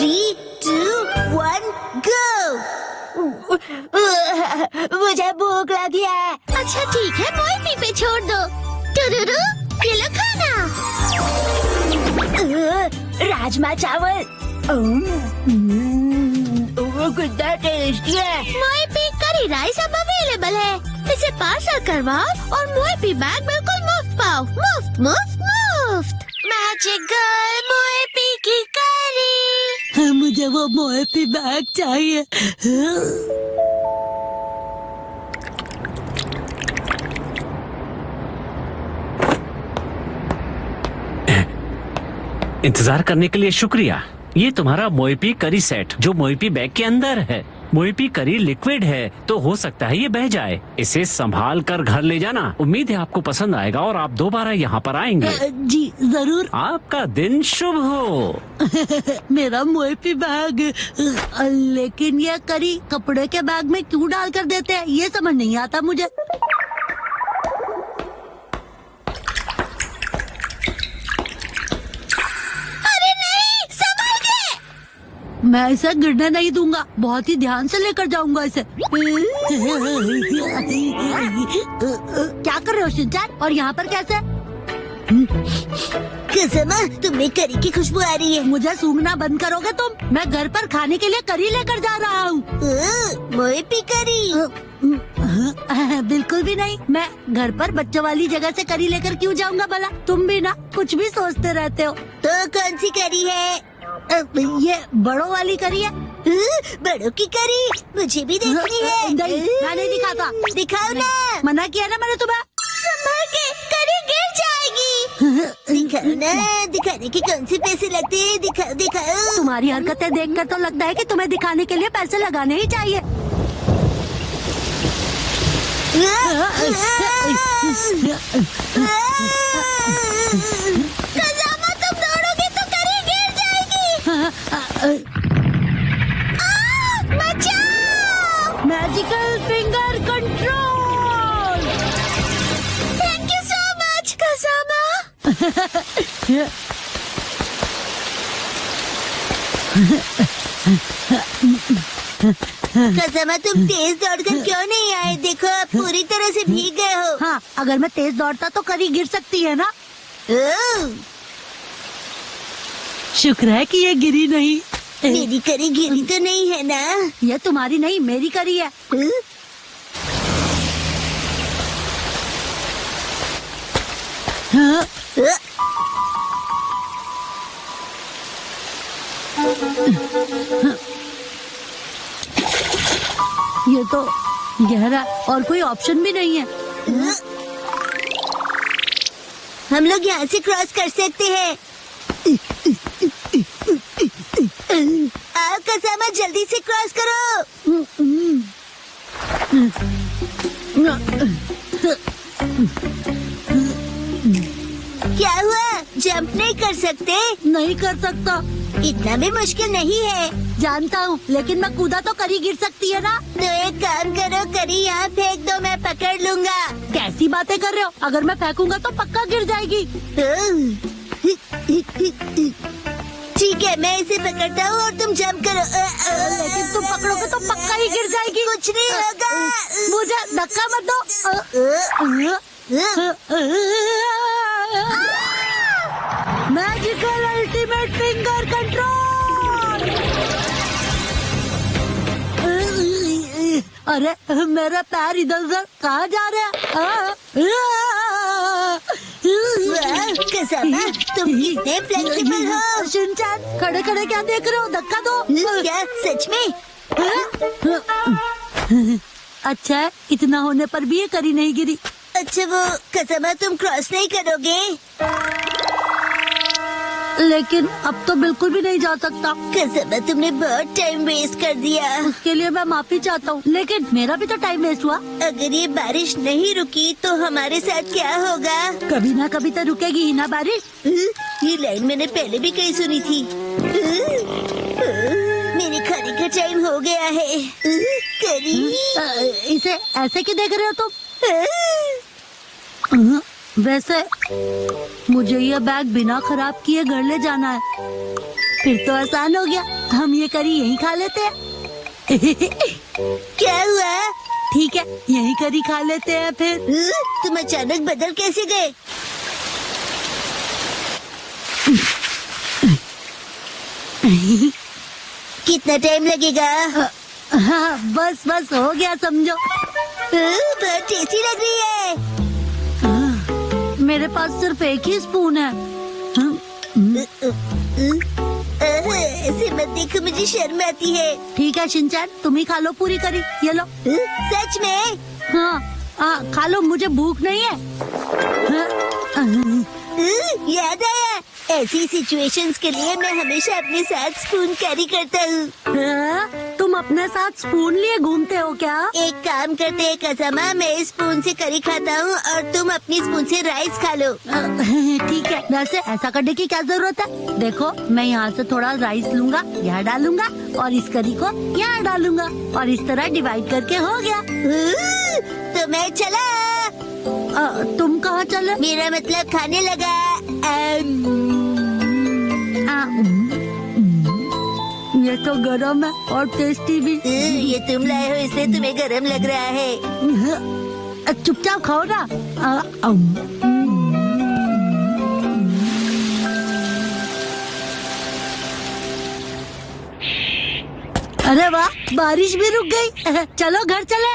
3, 2, 1, go! मुझे भूख लगी है। अच्छा ठीक है, मोहिपी पे छोड़ दो। टुरुरु, ये लो खाना। राजमा चावल कितना टेस्टी है। मोहिपी करी राइस अब अवेलेबल है। इसे पार्सल करवाओ और मोहिपी बैग बिल्कुल मुफ्त पाओ। मुफ्त मुफ्त मुफ्त। मैजिकल मोहिपी की करी। मुझे वो मोहिपी बैग चाहिए। इंतजार करने के लिए शुक्रिया। ये तुम्हारा मोहिपी करी सेट जो मोहिपी बैग के अंदर है। मोहिपी करी लिक्विड है तो हो सकता है ये बह जाए। इसे संभाल कर घर ले जाना। उम्मीद है आपको पसंद आएगा और आप दोबारा यहाँ पर आएंगे। जी जरूर। आपका दिन शुभ हो। मेरा मोहिपी बैग। लेकिन ये करी कपड़े के बैग में क्यों डाल कर देते हैं, ये समझ नहीं आता मुझे। मैं इसे गिरने नहीं दूंगा, बहुत ही ध्यान से लेकर जाऊंगा इसे। क्या कर रहे हो शिनचैन, और यहाँ पर कैसे? कसमा, तुम्हें करी की खुशबू आ रही है। मुझे सूंघना बंद करोगे तुम? मैं घर पर खाने के लिए करी लेकर जा रहा हूँ। मोहिपी करी। बिल्कुल भी नहीं। मैं घर पर बच्चों वाली जगह से करी लेकर क्यों जाऊंगा भला? तुम भी ना कुछ भी सोचते रहते हो। तो कौन सी करी है? ये बड़ों वाली करी है। बड़ों की करी मुझे भी देखनी है। नहीं, मैं नहीं दिखाता। दिखाओ ना। मना किया ना मैंने तुम्हें। संभाल के, करी गिर जाएगी। दिखाओ ना, दिखाने के कौन से पैसे लगते हैं? दिखाओ दिखाओ। तुम्हारी हरकतें देखकर तो लगता है कि तुम्हें दिखाने के लिए पैसे लगाने ही चाहिए। खजामा, तुम दौड़ोगे तो करी गिर जाएगी। बचाओ! Magical finger control. Thank you so much खजामा। कसमा, तुम तेज दौड़कर क्यों नहीं आए? देखो आप पूरी तरह से भीग गए हो। हाँ, अगर मैं तेज दौड़ता तो करी गिर सकती है ना। शुक्र है कि ये गिरी नहीं। मेरी करी गिरी तो नहीं है ना? ये तुम्हारी नहीं, मेरी करी है। हाँ? ये तो गहरा और कोई ऑप्शन भी नहीं है। हम लोग यहाँ से क्रॉस कर सकते हैं। आओ कसमा, जल्दी से क्रॉस करो। क्या हुआ? जंप नहीं कर सकते? नहीं कर सकता। इतना भी मुश्किल नहीं है। जानता हूँ, लेकिन मैं कूदा तो करी गिर सकती है ना। तो एक काम करो, करी यहाँ फेंक दो, मैं पकड़ लूंगा। कैसी बातें कर रहे हो? अगर मैं फेंकूंगा तो पक्का गिर जाएगी। ठीक है, मैं इसे पकड़ता हूँ और तुम जंप करो। लेकिन तुम पकड़ोगे तो पक्का ही गिर जाएगी। कुछ नहीं होगा। मुझे धक्का मत दो। Magical ultimate finger control. अरे मेरा पैर इधर उधर कहाँ जा रहा है? कसमा, तुम कितने फ्लेक्सिबल हो। शिनचैन, खड़े खड़े क्या देख रहे हो? धक्का दो। क्या सच में? अच्छा है, इतना होने पर भी ये करी नहीं गिरी। अच्छा वो कसमा, तुम क्रॉस नहीं करोगे? लेकिन अब तो बिल्कुल भी नहीं जा सकता। कसमा, तुमने बहुत टाइम वेस्ट कर दिया। उसके लिए मैं माफी चाहता हूँ, लेकिन मेरा भी तो टाइम वेस्ट हुआ। अगर ये बारिश नहीं रुकी तो हमारे साथ क्या होगा? कभी ना कभी तो रुकेगी ही ना बारिश। ये लाइन मैंने पहले भी कहीं सुनी थी। मेरे खाने का टाइम हो गया है। करी, इसे ऐसे क्यों देख रहे हो तुम? वैसे मुझे यह बैग बिना खराब किए घर ले जाना है। फिर तो आसान हो गया, हम ये करी यहीं खा लेते हैं। क्या हुआ? ठीक है, यहीं करी खा लेते हैं फिर। तुम अचानक बदल कैसे गए? कितना टाइम लगेगा? हाँ, बस बस हो गया समझो। बहुत टेस्टी लग रही है। मेरे पास सिर्फ एक ही स्पून है। ऐसे मत देखो, मुझे शर्म आती है। ठीक है शिनचैन, तुम ही खा लो पूरी करी, ये लो। सच में? हाँ, खा लो, मुझे भूख नहीं है। याद आया, ऐसी सिचुएशंस के लिए मैं हमेशा अपने साथ स्पून कैरी करता हूँ। तुम अपने साथ स्पून लिए घूमते हो क्या? एक काम करते हैं कसामा, मैं स्पून से करी खाता हूँ और तुम अपनी स्पून से राइस खा लो। ठीक है, वैसे ऐसा करने की क्या जरूरत है? देखो, मैं यहाँ से थोड़ा राइस लूंगा, यहाँ डालूंगा और इस करी को यहाँ डालूंगा और इस तरह डिवाइड करके हो गया। तो मैं चला। तुम कहाँ चले? मेरा मतलब खाने लगा। ये तो गरम है और टेस्टी भी। ये तुम लाए हो इसलिए तुम्हें गरम लग रहा है। चुपचाप खाओ ना। अरे वाह, बारिश भी रुक गई। चलो घर चले।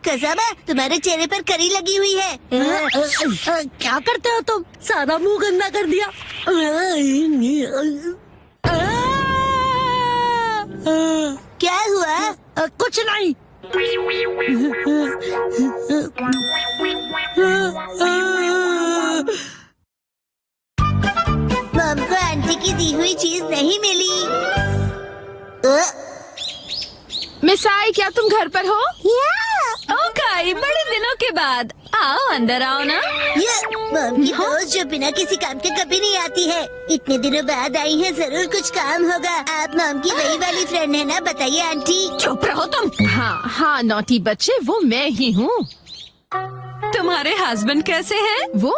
कसामा, तुम्हारे चेहरे पर करी लगी हुई है। क्या करते हो तुम? सारा मुंह गंदा कर दिया। क्या हुआ? कुछ नहीं। मम को आंटी की दी हुई चीज नहीं मिली। मिसाई, क्या तुम घर पर हो? ओके, बड़े दिनों के बाद। आओ, अंदर आओ ना। ये मम की दोस्त जो बिना किसी काम के कभी नहीं आती है, इतने दिनों बाद आई है, जरूर कुछ काम होगा। आप मम की वही वाली फ्रेंड है ना? बताइए आंटी। चुप रहो तुम। हाँ, नॉटी बच्चे, वो मैं ही हूँ। तुम्हारे हस्बैंड कैसे हैं? वो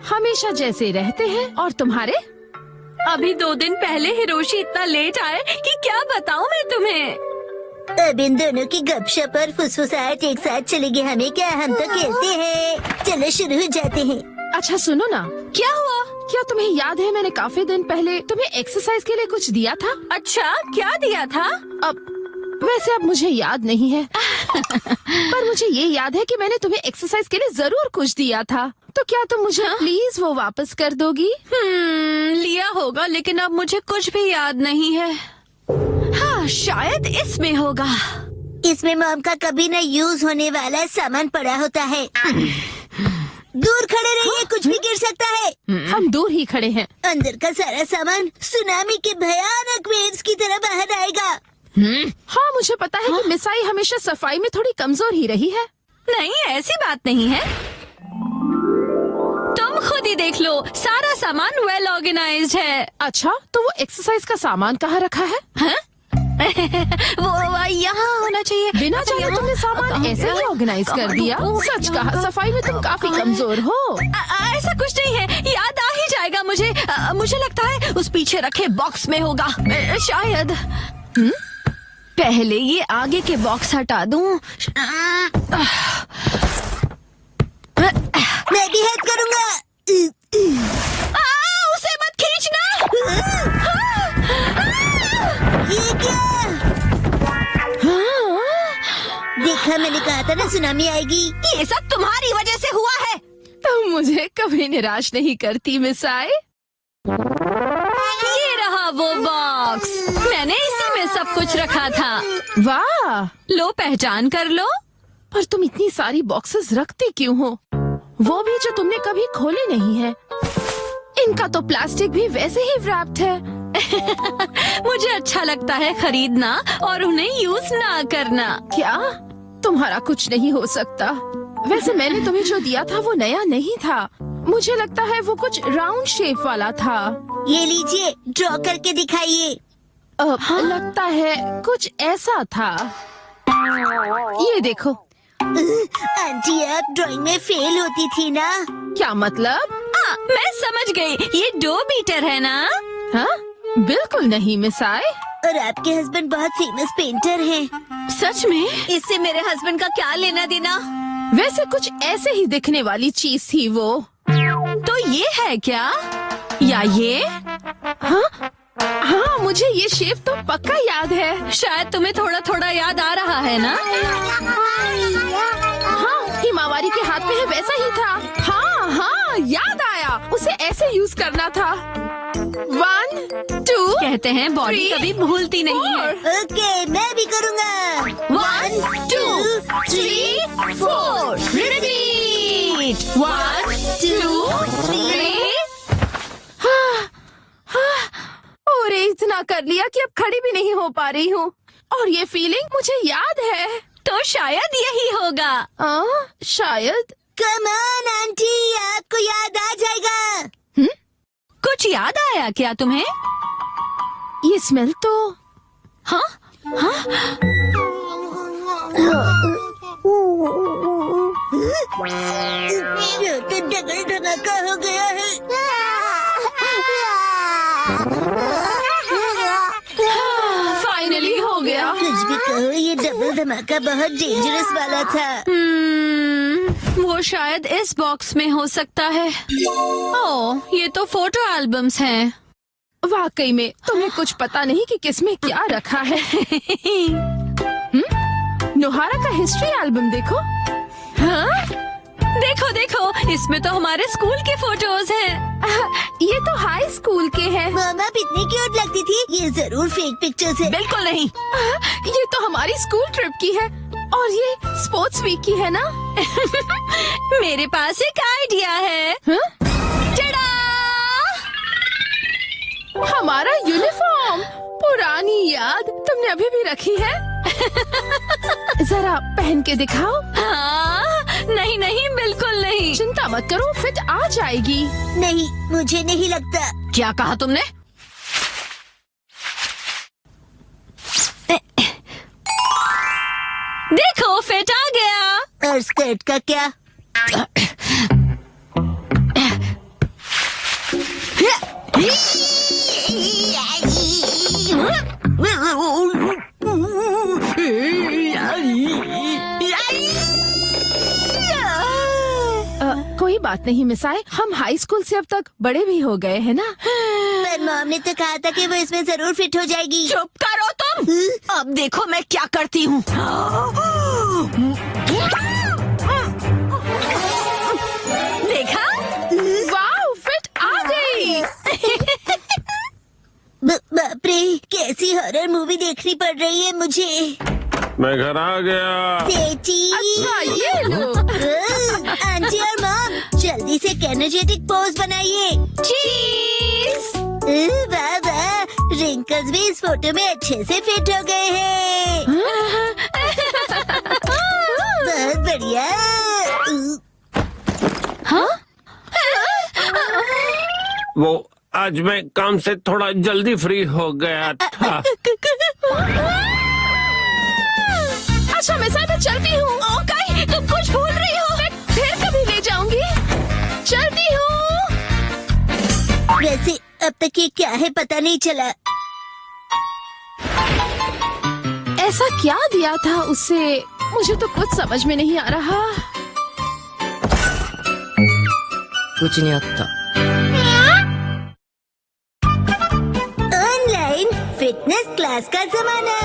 हमेशा जैसे रहते हैं। और तुम्हारे? अभी 2 दिन पहले हिरोशी इतना लेट आए कि क्या बताऊँ मैं तुम्हें। अब इन दोनों की गपशप और फुसफुसाहट एक साथ चलेगी, हमें क्या, हम तो खेलते हैं। चलो शुरू हो जाते हैं। अच्छा सुनो ना, क्या हुआ? क्या तुम्हें याद है मैंने काफी दिन पहले तुम्हें एक्सरसाइज के लिए कुछ दिया था? अच्छा, क्या दिया था? वैसे अब मुझे याद नहीं है। पर मुझे ये याद है कि मैंने तुम्हें एक्सरसाइज के लिए जरूर कुछ दिया था। तो क्या तुम मुझे प्लीज वो वापस कर दोगी? लिया होगा, लेकिन अब मुझे कुछ भी याद नहीं है। हाँ, शायद इसमें होगा। इसमें मम का कभी न यूज होने वाला सामान पड़ा होता है। दूर खड़े रहिए, कुछ भी गिर सकता है। हम दूर ही खड़े हैं। अंदर का सारा सामान सुनामी के भयानक वेव्स की तरह बाहर आएगा। हाँ, मुझे पता है कि मिसाई हमेशा सफाई में थोड़ी कमजोर ही रही है। नहीं, ऐसी बात नहीं है। तुम खुद ही देख लो, सारा सामान वेल ऑर्गेनाइज्ड है। अच्छा, तो वो एक्सरसाइज का सामान कहाँ रखा है? वो यहाँ होना चाहिए। बिना जाने तुमने सामान ऐसे ही ऑर्गेनाइज कर दिया। सच कहा, सफाई में तुम काफी कमजोर हो। ऐसा कुछ नहीं है, याद आ ही जाएगा मुझे। मुझे लगता है उस पीछे रखे बॉक्स में होगा, शायद। पहले ये आगे के बॉक्स हटा दूं। मैं भी हेल्प करूँगा। उसे मत खींचना। ये क्या? देखा, मैंने कहा था ना सुनामी आएगी। ये सब तुम्हारी वजह से हुआ है। तुम मुझे कभी निराश नहीं करती मिसाई। ये रहा वो बॉक्स, मैंने इसी में सब कुछ रखा था। वाह, लो पहचान कर लो। पर तुम इतनी सारी बॉक्सेस रखती क्यों हो? वो भी जो तुमने कभी खोले नहीं है। इनका तो प्लास्टिक भी वैसे ही रैप्ड है। मुझे अच्छा लगता है खरीदना और उन्हें यूज ना करना। क्या? तुम्हारा कुछ नहीं हो सकता। वैसे मैंने तुम्हें जो दिया था वो नया नहीं था। मुझे लगता है वो कुछ राउंड शेप वाला था। ये लीजिए, ड्रॉ करके दिखाइए। लगता है कुछ ऐसा था। ये देखो। आंटी, आप ड्राइंग में फेल होती थी ना? क्या मतलब? मैं समझ गई, ये डो बीटर है ना? हाँ? बिल्कुल नहीं मिस आय। और आपके हस्बैंड बहुत फेमस पेंटर हैं। सच में? इससे मेरे हस्बैंड का क्या लेना देना? वैसे कुछ ऐसे ही दिखने वाली चीज थी वो। तो ये है क्या? या ये? हाँ, मुझे ये शेप तो पक्का याद है। शायद तुम्हें थोड़ा थोड़ा याद आ रहा है ना? हाँ, हिमावारी के हाथ में है वैसा ही था। हाँ, याद आया, उसे ऐसे यूज करना था। 1, 2 कहते हैं बॉडी 3, कभी भूलती नहीं है। ओके, मैं भी करूँगा। 1, 2, 3, 4 रिपीट। 1, 2, 3। और इतना कर लिया कि अब खड़ी भी नहीं हो पा रही हूँ। और ये फीलिंग मुझे याद है। तो शायद यही होगा। शायद। कम ऑन आंटी, आपको याद आ जाएगा। कुछ याद आया क्या तुम्हें? ये स्मेल तो। हाँ? ये तो डबल धमाका हो गया है। फाइनली हो गया। कुछ भी कहो, ये डबल धमाका बहुत डेंजरस वाला था। वो शायद इस बॉक्स में हो सकता है। ओह, ये तो फोटो एल्बम्स हैं। वाकई में तुम्हें कुछ पता नहीं कि किसमें क्या रखा है। नोहारा का हिस्ट्री एल्बम देखो। हाँ? देखो देखो, इसमें तो हमारे स्कूल के फोटोज हैं। ये तो हाई स्कूल के हैं। मामा इतनी क्यूट लगती थी। ये जरूर फेक पिक्चर्स है। बिल्कुल नहीं। ये तो हमारी स्कूल ट्रिप की है। और ये स्पोर्ट्स वीक की है ना? मेरे पास एक आइडिया है। टडा! हमारा यूनिफॉर्म, पुरानी याद तुमने अभी भी रखी है? जरा पहन के दिखाओ। हाँ, नहीं नहीं, बिल्कुल नहीं। चिंता मत करो, फिट आ जाएगी। नहीं, मुझे नहीं लगता। क्या कहा तुमने? देखो, फिट आ गया। और स्कर्ट का क्या? कोई बात नहीं मिसाए, हम हाई स्कूल से अब तक बड़े भी हो गए हैं ना। पर मॉम ने तो कहा था कि वो इसमें जरूर फिट हो जाएगी। चुप करो तुम। अब देखो मैं क्या करती हूँ। देखा? वाह, फिट आ गई। बाप रे, कैसी हॉरर मूवी देखनी पड़ रही है मुझे। मैं घर आ गया। सेठी। अच्छा, ये लो। आंटी और मॉम, जल्दी से एनर्जेटिक पोज बनाइए। चीज। वाह वाह, रिंकल्स भी इस फोटो में अच्छे से फिट हो गए हैं। बहुत बढ़िया। वो आज मैं काम से थोड़ा जल्दी फ्री हो गया था। अच्छा मिसाए, मैं चलती हूँ। ओके, तुम कुछ भूल रही हो। मैं फिर कभी ले जाऊंगी। चलती हूँ। वैसे अब तक ये क्या है पता नहीं चला। ऐसा क्या दिया था उसे, मुझे तो कुछ समझ में नहीं आ रहा। कुछ नहीं आता। ऑनलाइन फिटनेस क्लास का जमाना।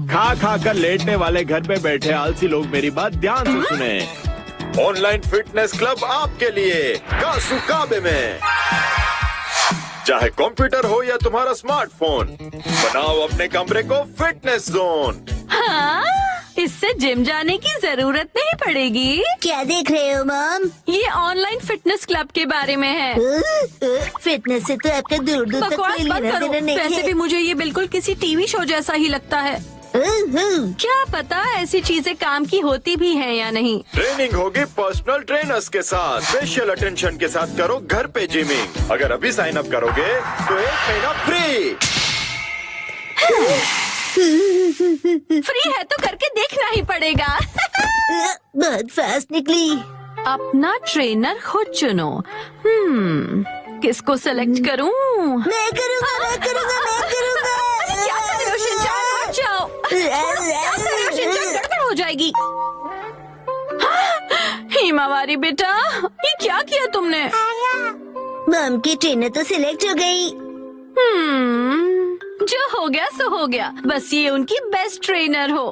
खा खा कर लेटने वाले घर पे बैठे आलसी लोग मेरी बात ध्यान से सुने। ऑनलाइन फिटनेस क्लब आपके लिए कासुकाबे में। चाहे कंप्यूटर हो या तुम्हारा स्मार्टफोन, बनाओ अपने कमरे को फिटनेस जोन। हाँ, इससे जिम जाने की जरूरत नहीं पड़ेगी। क्या देख रहे हो मॉम? ये ऑनलाइन फिटनेस क्लब के बारे में है। फिटनेस से तो आपका दूर दूर तक बकवास कोई मत लेना करो। देना नहीं वैसे है। भी मुझे ये बिल्कुल किसी टीवी शो जैसा ही लगता है। क्या पता ऐसी चीजें काम की होती भी हैं या नहीं। ट्रेनिंग होगी पर्सनल ट्रेनर्स के साथ। स्पेशल अटेंशन के साथ करो घर पे जिमिंग। अगर अभी साइन अप करोगे तो 1 महीना फ्री। फ्री है तो करके देखना ही पड़ेगा। बहुत फास्ट निकली। अपना ट्रेनर खुद चुनो। किसको सेलेक्ट करूं? मैं करूँगा। क्या कर रहे हो शिनचान? हट जाओ। क्या कर रहे हो शिनचान? गड़बड़ हो जाएगी। हिमावारी बेटा, ये क्या किया तुमने? मॉम की ट्रेनर तो सिलेक्ट हो गई। जो हो गया सो हो गया, बस ये उनकी बेस्ट ट्रेनर हो।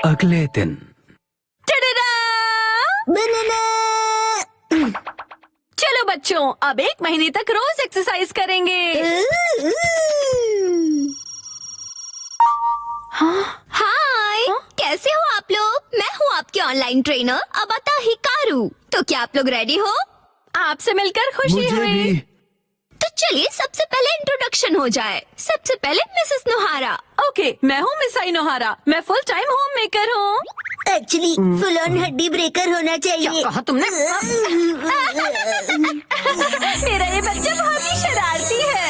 अगले दिन बनाना। चलो बच्चों, अब 1 महीने तक रोज एक्सरसाइज करेंगे। हाय, कैसे हो आप लोग? मैं हूँ आपकी ऑनलाइन ट्रेनर अबाता हिकारू। तो क्या आप लोग रेडी हो? आपसे मिलकर खुशी हुई। तो चलिए सबसे पहले इंट्रोडक्शन हो जाए। सबसे पहले मिसेस नोहारा। ओके, मैं हूँ मिस आई नोहारा। मैं फुल टाइम होम मेकर हूँ। एक्चुअली फुल ऑन हड्डी ब्रेकर होना क्या चाहिए। कहा तुमने? मेरा ये बच्चा बहुत ही शरारती है।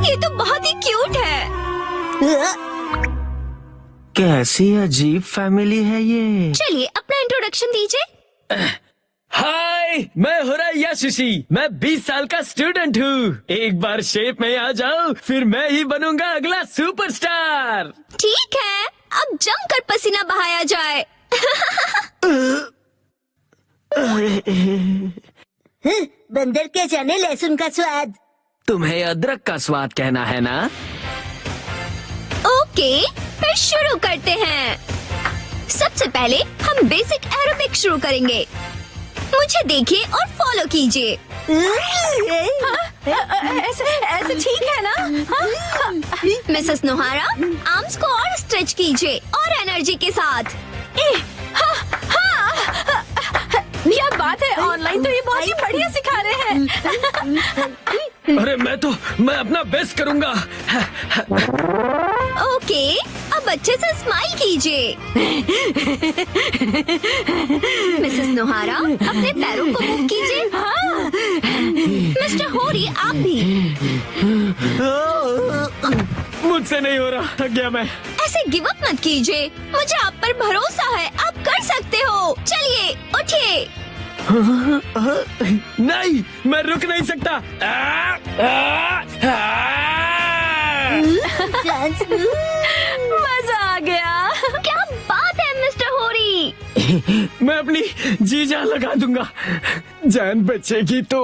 ये तो बहुत ही क्यूट है। कैसी अजीब फैमिली है ये। चलिए अपना इंट्रोडक्शन दीजिए। हाय, मैं हुरायाशुशी। मैं 20 साल का स्टूडेंट हूँ। एक बार शेप में आ जाओ, फिर मैं ही बनूंगा अगला सुपरस्टार। ठीक है, अब जमकर पसीना बहाया जाए। बंदर क्या जाने लहसुन का स्वाद। तुम्हें अदरक का स्वाद कहना है ना? ओके, फिर शुरू करते हैं। सबसे पहले हम बेसिक एरोबिक शुरू करेंगे। मुझे देखिए और फॉलो कीजिए। ऐसे ठीक है ना? मिसेस नोहारा, आर्म्स को और स्ट्रेच कीजिए और एनर्जी के साथ। क्या बात है, ऑनलाइन तो ये बहुत ही बढ़िया सिखा रहे हैं। अरे मैं अपना बेस्ट करूंगा। ओके, अब अच्छे से स्माइल कीजिए। मिसेस नोहारा, अपने पैरों को मूव कीजिए। मिस्टर होरी, आप भी। मुझसे नहीं हो रहा, थक गया मैं। ऐसे गिव अप मत कीजिए। मुझे आप पर भरोसा है, आप कर सकते हो। चलिए उठिए। नहीं, मैं रुक नहीं सकता। मजा आ गया। क्या बात है मिस्टर होरी। मैं अपनी जी जान लगा दूंगा, जान बचेगी तो।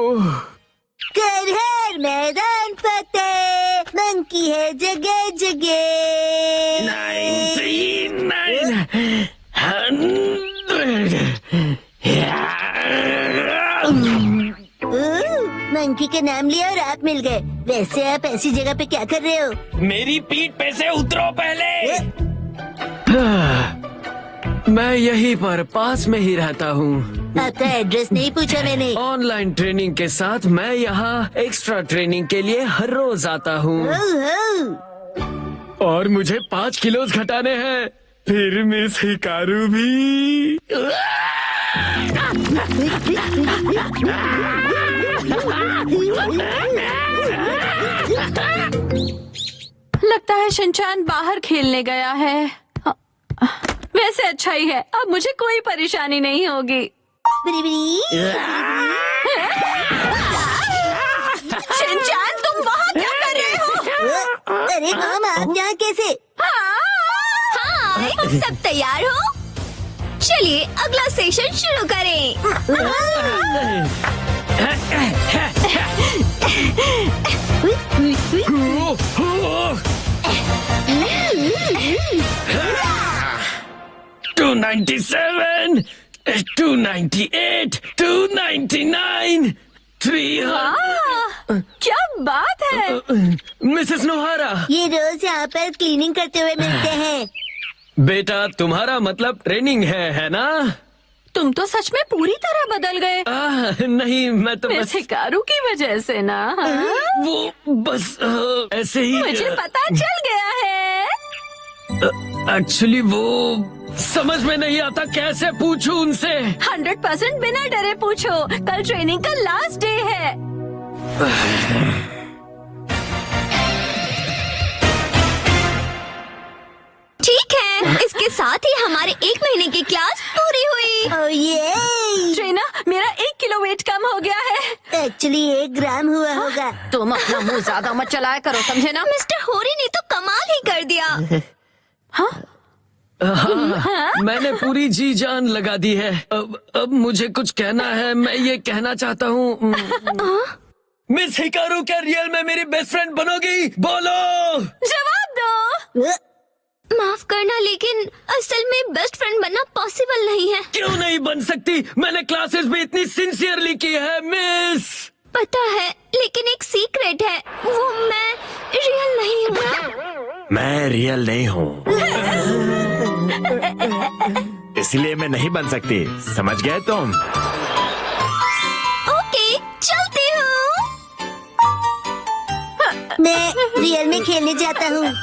कर हर मैदान फतेह, मंकी है जगह जगह। 99 मंकी के नाम लिया और आप मिल गए। वैसे आप ऐसी जगह पे क्या कर रहे हो? मेरी पीठ पे से उतरो पहले। मैं यहीं पर पास में ही रहता हूँ। आपका एड्रेस नहीं पूछा मैंने। ऑनलाइन ट्रेनिंग के साथ मैं यहाँ एक्स्ट्रा ट्रेनिंग के लिए हर रोज आता हूँ। और मुझे 5 किलो घटाने हैं। फिर मिस हिकारू भी। लगता है शिनचान बाहर खेलने गया है। वैसे अच्छा ही है, अब मुझे कोई परेशानी नहीं होगी। शिनचान, तुम वहाँ क्या कर रहे हो? अरे मॉम, आप यहाँ कैसे? हाँ, तुम सब तैयार हो? चलिए अगला सेशन शुरू करें। Two 97, 298, 299, 300। क्या बात है? मिसेस नोहारा, ये रोज यहाँ पर क्लीनिंग करते हुए मिलते हैं। बेटा तुम्हारा मतलब ट्रेनिंग है ना? तुम तो सच में पूरी तरह बदल गए। नहीं, मैं तो मिस बस हिकारू की वजह से ना। वो बस ऐसे ही। मुझे पता चल गया है। एक्चुअली वो समझ में नहीं आता, कैसे पूछूं उनसे। 100% बिना डरे पूछो। कल ट्रेनिंग का लास्ट डे है। इसके साथ ही हमारे 1 महीने की क्लास पूरी हुई। ओह ये ट्रेना, मेरा 1 किलो वेट कम हो गया है। एक्चुअली 1 ग्राम हुआ होगा। तुम अपना मुंह ज्यादा मत चलाया करो, समझे ना? मिस्टर होरी ने तो कमाल ही कर दिया। हाँ, मैंने पूरी जी जान लगा दी है। अब मुझे कुछ कहना है। मैं ये कहना चाहता हूँ, मिस हिकारू क्या रियल में मेरी बेस्ट फ्रेंड बनोगी? बोलो। जवाब दो। माफ करना, लेकिन असल में बेस्ट फ्रेंड बनना पॉसिबल नहीं है। क्यों नहीं बन सकती? मैंने क्लासेस भी इतनी सिंसियरली की है मिस। पता है, लेकिन एक सीक्रेट है, वो मैं रियल नहीं हूँ। मैं रियल नहीं हूँ, इसलिए मैं नहीं बन सकती। समझ गए तुम? ओके, चलती हूँ। मैं रियल में खेलने जाता हूँ।